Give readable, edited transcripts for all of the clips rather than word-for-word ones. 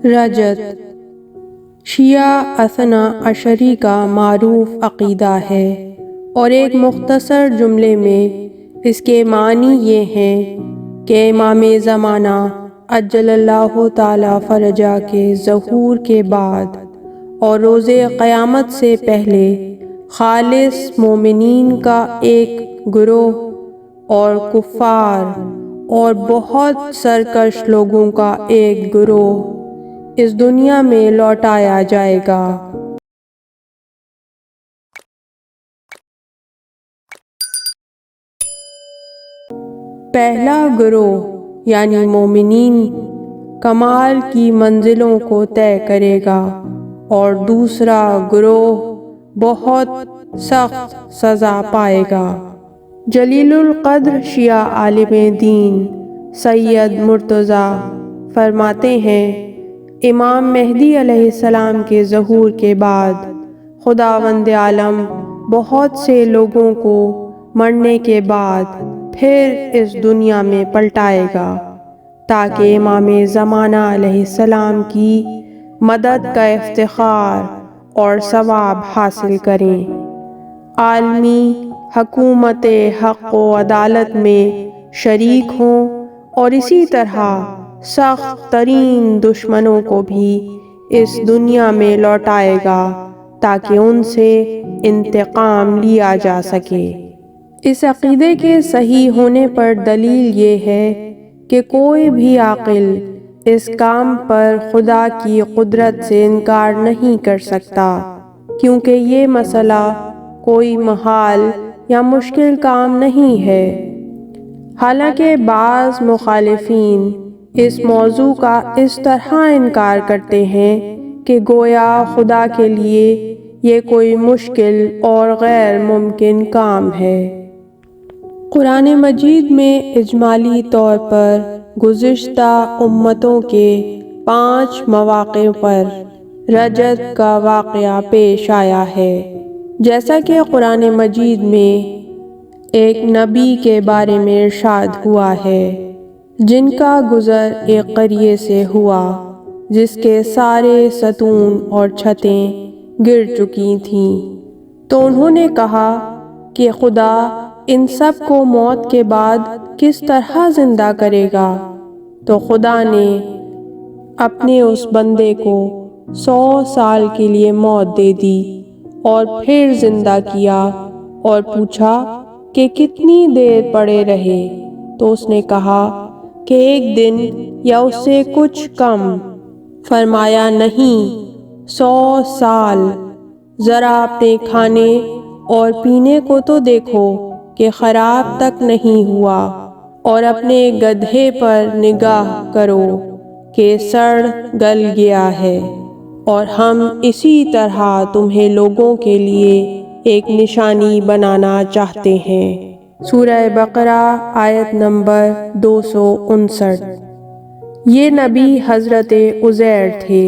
رجت شیعہ اثنا عشری کا معروف عقیدہ ہے، اور ایک مختصر جملے میں اس کے معنی یہ ہیں کہ امام زمانہ عجل اللہ تعالی فرجہ کے ظہور کے بعد اور روز قیامت سے پہلے خالص مومنین کا ایک گروہ اور کفار اور بہت سرکش لوگوں کا ایک گروہ اس دنیا میں لوٹایا جائے گا۔ پہلا گروہ یعنی مومنین کمال کی منزلوں کو طے کرے گا، اور دوسرا گروہ بہت سخت سزا پائے گا۔ جلیل القدر شیعہ عالم دین سید مرتضیٰ فرماتے ہیں، امام مہدی علیہ السلام کے ظہور کے بعد خداوند عالم بہت سے لوگوں کو مرنے کے بعد پھر اس دنیا میں پلٹائے گا تاکہ امام زمانہ علیہ السلام کی مدد کا افتخار اور ثواب حاصل کریں، عالمی حکومت حق و عدالت میں شریک ہوں، اور اسی طرح سخت ترین دشمنوں کو بھی اس دنیا میں لوٹائے گا تاکہ ان سے انتقام لیا جا سکے۔ اس عقیدے کے صحیح ہونے پر دلیل یہ ہے کہ کوئی بھی عاقل اس کام پر خدا کی قدرت سے انکار نہیں کر سکتا، کیونکہ یہ مسئلہ کوئی محال یا مشکل کام نہیں ہے۔ حالانکہ بعض مخالفین اس موضوع کا اس طرح انکار کرتے ہیں کہ گویا خدا کے لیے یہ کوئی مشکل اور غیر ممکن کام ہے۔ قرآن مجید میں اجمالی طور پر گزشتہ امتوں کے 5 مواقع پر رجت کا واقعہ پیش آیا ہے، جیسا کہ قرآن مجید میں ایک نبی کے بارے میں ارشاد ہوا ہے جن کا گزر ایک قریے سے ہوا جس کے سارے ستون اور چھتیں گر چکی تھیں، تو انہوں نے کہا کہ خدا ان سب کو موت کے بعد کس طرح زندہ کرے گا؟ تو خدا نے اپنے اس بندے کو 100 سال کے لیے موت دے دی اور پھر زندہ کیا، اور پوچھا کہ کتنی دیر پڑے رہے؟ تو اس نے کہا کہ 1 دن یا اس سے کچھ کم۔ فرمایا نہیں، 100 سال۔ ذرا اپنے کھانے اور پینے کو تو دیکھو کہ خراب تک نہیں ہوا، اور اپنے گدھے پر نگاہ کرو کہ سڑ گل گیا ہے، اور ہم اسی طرح تمہیں لوگوں کے لیے ایک نشانی بنانا چاہتے ہیں۔ سورہ بقرہ آیت نمبر 259۔ یہ نبی حضرت عزیر تھے۔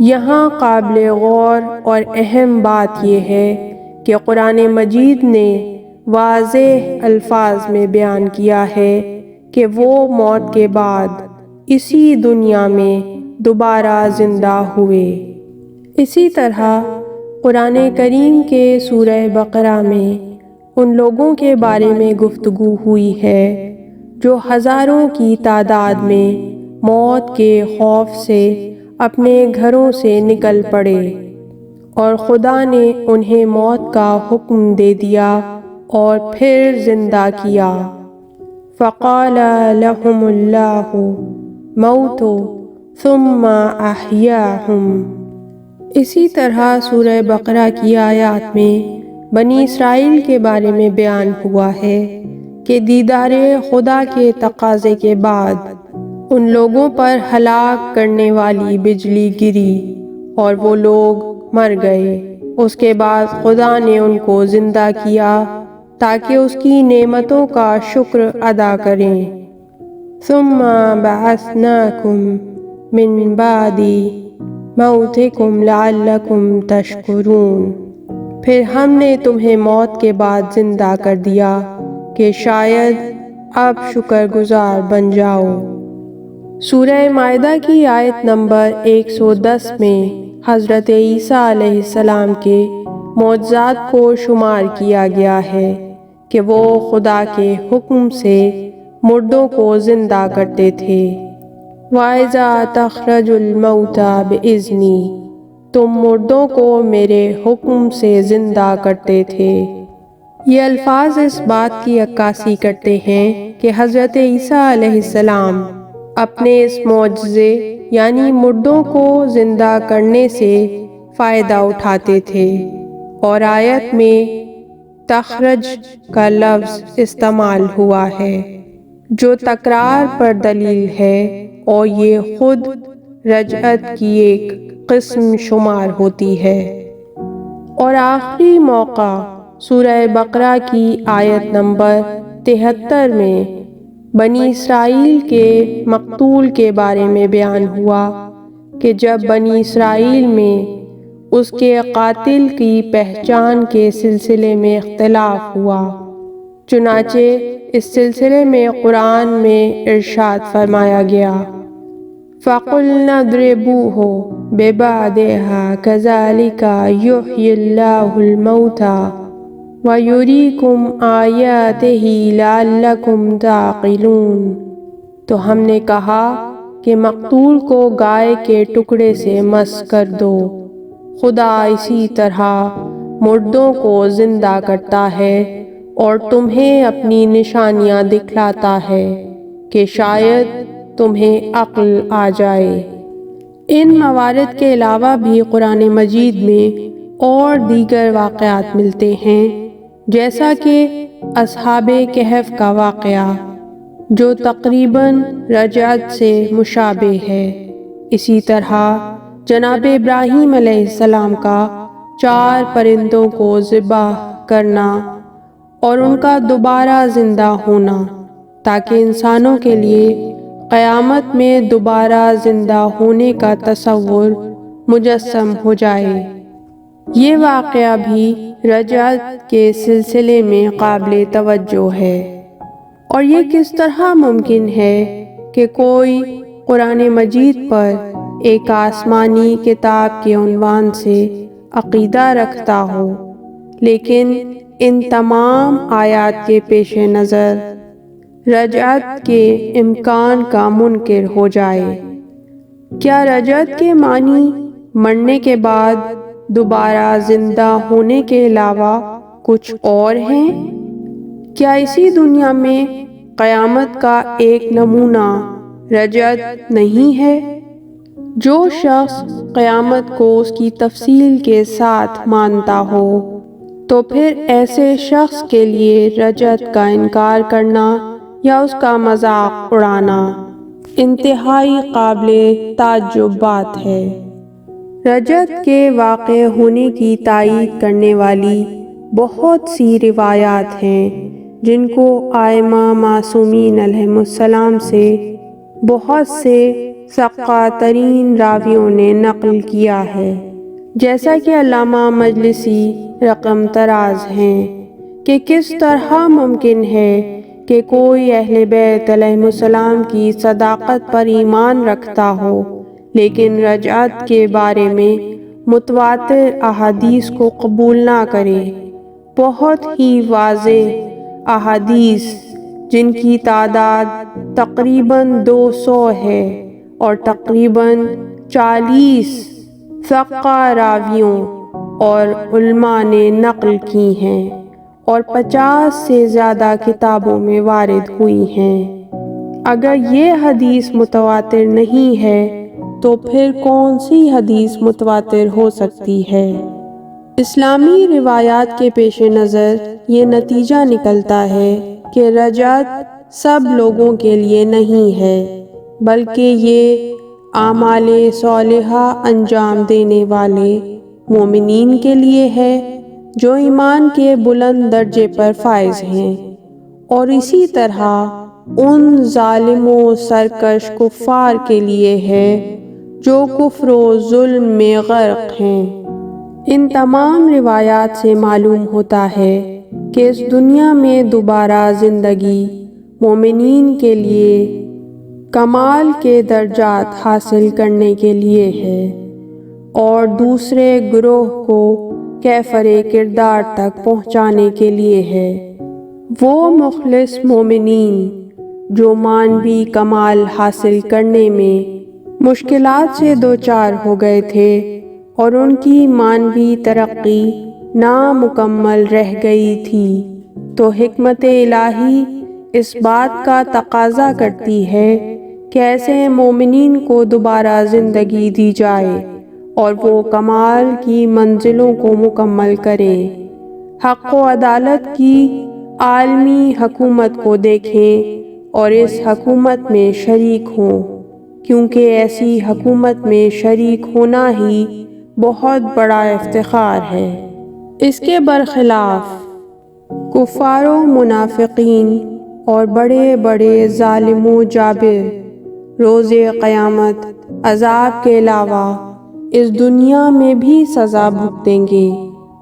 یہاں قابل غور اور اہم بات یہ ہے کہ قرآن مجید نے واضح الفاظ میں بیان کیا ہے کہ وہ موت کے بعد اسی دنیا میں دوبارہ زندہ ہوئے۔ اسی طرح قرآن کریم کے سورہ بقرہ میں ان لوگوں کے بارے میں گفتگو ہوئی ہے جو ہزاروں کی تعداد میں موت کے خوف سے اپنے گھروں سے نکل پڑے، اور خدا نے انہیں موت کا حکم دے دیا اور پھر زندہ کیا۔ فقال لهم اللہ موتوا ثم احیاهم۔ اسی طرح سورہ بقرہ کی آیات میں بنی اسرائیل کے بارے میں بیان ہوا ہے کہ دیدار خدا کے تقاضے کے بعد ان لوگوں پر ہلاک کرنے والی بجلی گری اور وہ لوگ مر گئے۔ اس کے بعد خدا نے ان کو زندہ کیا تاکہ اس کی نعمتوں کا شکر ادا کریں۔ ثم بعثناکم من بعد موتکم لعلکم تشکرون۔ پھر ہم نے تمہیں موت کے بعد زندہ کر دیا کہ شاید اب شکر گزار بن جاؤ۔ سورہ مائدہ کی آیت نمبر 110 میں حضرت عیسیٰ علیہ السلام کے معجزات کو شمار کیا گیا ہے کہ وہ خدا کے حکم سے مردوں کو زندہ کرتے تھے۔ وَإِذَا تَخْرَجُ الْمَوْتَى بِإِذْنِي، تم مردوں کو میرے حکم سے زندہ کرتے تھے۔ یہ الفاظ اس بات کی عکاسی کرتے ہیں کہ حضرت عیسیٰ علیہ السلام اپنے اس معجزے یعنی مردوں کو زندہ کرنے سے فائدہ اٹھاتے تھے، اور آیت میں تخرج کا لفظ استعمال ہوا ہے جو تکرار پر دلیل ہے، اور یہ خود رجعت کی ایک قسم شمار ہوتی ہے۔ اور آخری موقع سورہ بقرہ کی آیت نمبر 73 میں بنی اسرائیل کے مقتول کے بارے میں بیان ہوا کہ جب بنی اسرائیل میں اس کے قاتل کی پہچان کے سلسلے میں اختلاف ہوا، چنانچہ اس سلسلے میں قرآن میں ارشاد فرمایا گیا فَقُلْنَا اضْرِبُوهُ بِبَعْضِهَا كَذَلِكَ يُحْيِي اللَّهُ الْمَوْتَى وَيُرِيكُمْ آيَاتِهِ لَعَلَّكُمْ تَعْقِلُونَ۔ تو ہم نے کہا کہ مقتول کو گائے کے ٹکڑے سے مس کر دو، خدا اسی طرح مردوں کو زندہ کرتا ہے اور تمہیں اپنی نشانیاں دکھلاتا ہے کہ شاید تمہیں عقل آ جائے۔ ان موارد کے علاوہ بھی قرآن مجید میں اور دیگر واقعات ملتے ہیں، جیسا کہ اصحاب کہف کا واقعہ جو تقریباً رجعت سے مشابہ ہے۔ اسی طرح جناب ابراہیم علیہ السلام کا 4 پرندوں کو ذبح کرنا اور ان کا دوبارہ زندہ ہونا تاکہ انسانوں کے لیے قیامت میں دوبارہ زندہ ہونے کا تصور مجسم ہو جائے۔ یہ واقعہ بھی رجعت کے سلسلے میں قابل توجہ ہے۔ اور یہ کس طرح ممکن ہے کہ کوئی قرآن مجید پر ایک آسمانی کتاب کے عنوان سے عقیدہ رکھتا ہو لیکن ان تمام آیات کے پیش نظر رجعت کے امکان کا منکر ہو جائے؟ کیا رجعت کے معنی مرنے کے بعد دوبارہ زندہ ہونے کے علاوہ کچھ اور ہیں؟ کیا اسی دنیا میں قیامت کا ایک نمونہ رجعت نہیں ہے؟ جو شخص قیامت کو اس کی تفصیل کے ساتھ مانتا ہو تو پھر ایسے شخص کے لیے رجعت کا انکار کرنا یا اس کا مذاق اڑانا انتہائی قابل تعجب بات ہے۔ رجعت کے واقع ہونے کی تائید کرنے والی بہت سی روایات ہیں جن کو ائمہ معصومین علیہم السلام سے بہت سے ثقہ ترین راویوں نے نقل کیا ہے، جیسا کہ علامہ مجلسی رقم تراز ہیں کہ کس طرح ممکن ہے کہ کوئی اہل بیت علیہم السلام کی صداقت پر ایمان رکھتا ہو لیکن رجعت کے بارے میں متواتر احادیث کو قبول نہ کرے۔ بہت ہی واضح احادیث جن کی تعداد تقریباً 200 ہے اور تقریباً 40 ثقہ راویوں اور علماء نے نقل کی ہیں اور 50 سے زیادہ کتابوں میں وارد ہوئی ہیں۔ اگر یہ حدیث متواتر نہیں ہے تو پھر کون سی حدیث متواتر ہو سکتی ہے؟ اسلامی روایات کے پیش نظر یہ نتیجہ نکلتا ہے کہ رجعت سب لوگوں کے لیے نہیں ہے بلکہ یہ اعمال صالحہ انجام دینے والے مومنین کے لیے ہے جو ایمان کے بلند درجے پر فائز ہیں، اور اسی طرح ان ظالم و سرکش کفار کے لیے ہے جو کفر و ظلم میں غرق ہیں۔ ان تمام روایات سے معلوم ہوتا ہے کہ اس دنیا میں دوبارہ زندگی مومنین کے لیے کمال کے درجات حاصل کرنے کے لیے ہے اور دوسرے گروہ کو کیفر کردار تک پہنچانے کے لیے ہے۔ وہ مخلص مومنین جو معنوی کمال حاصل کرنے میں مشکلات سے دوچار ہو گئے تھے اور ان کی معنوی ترقی نامکمل رہ گئی تھی، تو حکمت الہی اس بات کا تقاضا کرتی ہے کہ ایسے مومنین کو دوبارہ زندگی دی جائے اور وہ کمال کی منزلوں کو مکمل کریں، حق و عدالت کی عالمی حکومت کو دیکھیں اور اس حکومت میں شریک ہوں، کیونکہ ایسی حکومت میں شریک ہونا ہی بہت بڑا افتخار ہے۔ اس کے برخلاف کفار و منافقین اور بڑے بڑے ظالم و جابر روز قیامت عذاب کے علاوہ اس دنیا میں بھی سزا بھگتیں گے،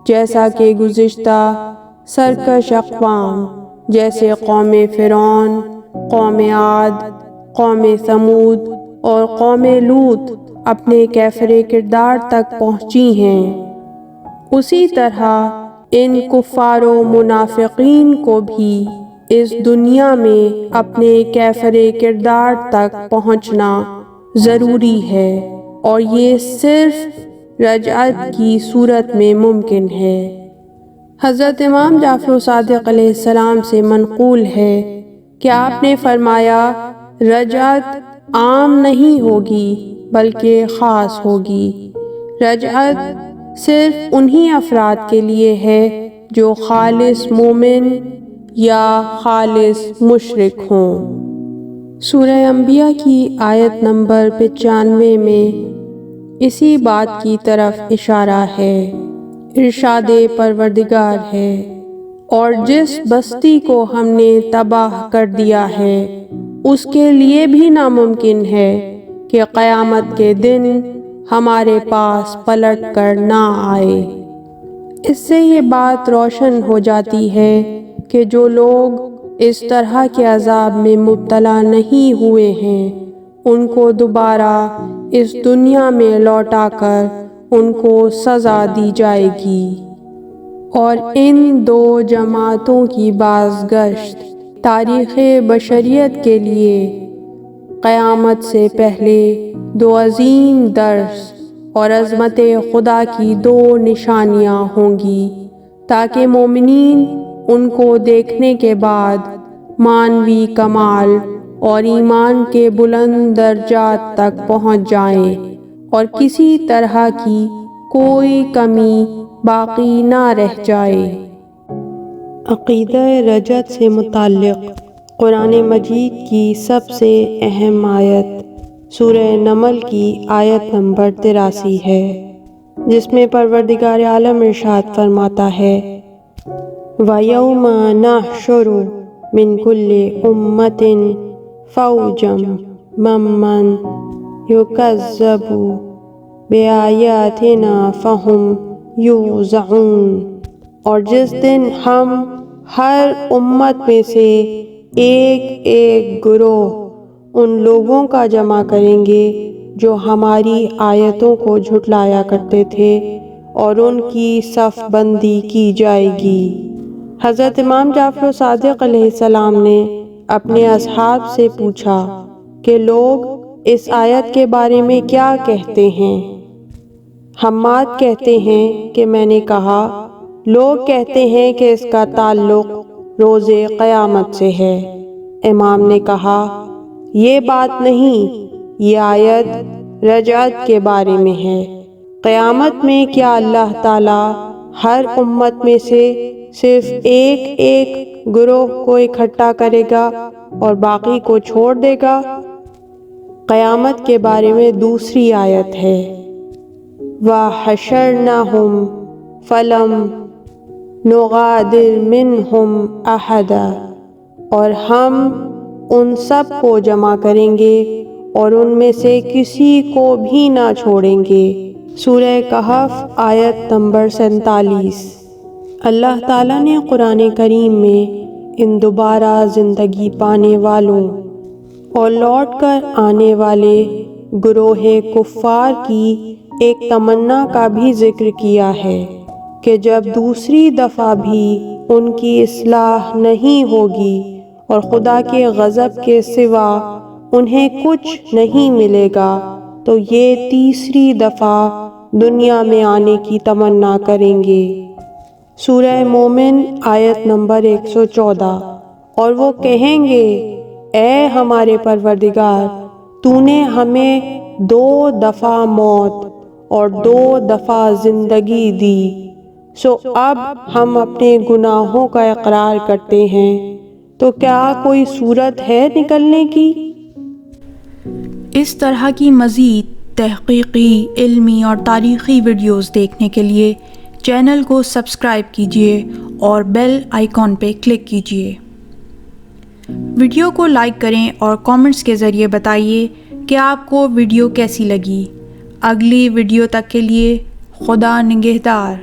جیسا کہ گزشتہ سرکش اقوام جیسے قوم فرعون، قوم عاد، قوم ثمود اور قوم لوط اپنے کیفر کردار تک پہنچی ہیں، اسی طرح ان کفار و منافقین کو بھی اس دنیا میں اپنے کیفر کردار تک پہنچنا ضروری ہے، اور یہ صرف رجعت کی صورت میں ممکن ہے۔ حضرت امام جعفر صادق علیہ السلام سے منقول ہے کہ آپ نے فرمایا، رجعت عام نہیں ہوگی بلکہ خاص ہوگی۔ رجعت صرف انہی افراد کے لیے ہے جو خالص مومن یا خالص مشرک ہوں۔ سورہ انبیاء کی آیت نمبر 95 میں اسی بات کی طرف اشارہ ہے۔ ارشاد پروردگار ہے، اور جس بستی کو ہم نے تباہ کر دیا ہے اس کے لیے بھی ناممکن ہے کہ قیامت کے دن ہمارے پاس پلٹ کر نہ آئے۔ اس سے یہ بات روشن ہو جاتی ہے کہ جو لوگ اس طرح کے عذاب میں مبتلا نہیں ہوئے ہیں ان کو دوبارہ اس دنیا میں لوٹا کر ان کو سزا دی جائے گی، اور ان دو جماعتوں کی بازگشت تاریخ بشریت کے لیے قیامت سے پہلے دو عظیم درس اور عظمت خدا کی دو نشانیاں ہوں گی، تاکہ مومنین ان کو دیکھنے کے بعد معنوی کمال اور ایمان کے بلند درجات تک پہنچ جائیں اور کسی طرح کی کوئی کمی باقی نہ رہ جائے۔ عقیدہ رجعت سے متعلق قرآن مجید کی سب سے اہم آیت سورہ نمل کی آیت نمبر 83 ہے، جس میں پروردگار عالم ارشاد فرماتا ہے، وَيَوْمَ نَحْشُرُ مِنْ كُلِّ أُمَّةٍ فَوْجًا مَّمَّنْ يُكَذِّبُ بِآيَاتِنَا فَهُمْ يُوزَعُونَ، اور جس دن ہم ہر امت میں سے ایک ایک گروہ ان لوگوں کا جمع کریں گے جو ہماری آیتوں کو جھٹلایا کرتے تھے، اور ان کی صف بندی کی جائے گی۔ حضرت امام جعفر صادق علیہ السلام نے اپنے اصحاب سے پوچھا کہ لوگ اس آیت کے بارے میں کیا کہتے ہیں؟ حماد کہتے ہیں کہ میں نے کہا، لوگ کہتے ہیں کہ اس کا تعلق روز قیامت سے ہے۔ امام نے کہا، یہ بات نہیں، یہ آیت رجعت کے بارے میں ہے۔ قیامت میں کیا اللہ تعالیٰ ہر امت میں سے صرف ایک ایک گروہ کو اکٹھا کرے گا اور باقی کو چھوڑ دے گا؟ قیامت کے بارے میں دوسری آیت ہے، وَحَشَرْنَاهُمْ فَلَمْ نُغَادِرْ مِنْهُمْ أَحَدًا، اور ہم ان سب کو جمع کریں گے اور ان میں سے کسی کو بھی نہ چھوڑیں گے۔ سورہ کہف آیت نمبر 47۔ اللہ تعالیٰ نے قرآن کریم میں ان دوبارہ زندگی پانے والوں اور لوٹ کر آنے والے گروہ کفار کی ایک تمنا کا بھی ذکر کیا ہے کہ جب دوسری دفعہ بھی ان کی اصلاح نہیں ہوگی اور خدا کے غضب کے سوا انہیں کچھ نہیں ملے گا تو یہ تیسری دفعہ دنیا میں آنے کی تمنا کریں گے۔ سورہ مومن آیت نمبر 114۔ اور وہ کہیں گے اے ہمارے پروردگار، تو نے ہمیں 2 دفعہ موت اور 2 دفعہ زندگی دی، سو اب ہم اپنے گناہوں کا اقرار کرتے ہیں، تو کیا کوئی صورت ہے نکلنے کی؟ اس طرح کی مزید تحقیقی، علمی اور تاریخی ویڈیوز دیکھنے کے لیے چینل کو سبسکرائب کیجیے اور بیل آئیکن پہ کلک کیجیے۔ ویڈیو کو لائک کریں اور کامنٹس کے ذریعے بتائیے کہ آپ کو ویڈیو کیسی لگی۔ اگلی ویڈیو تک کے لیے خدا نگہدار۔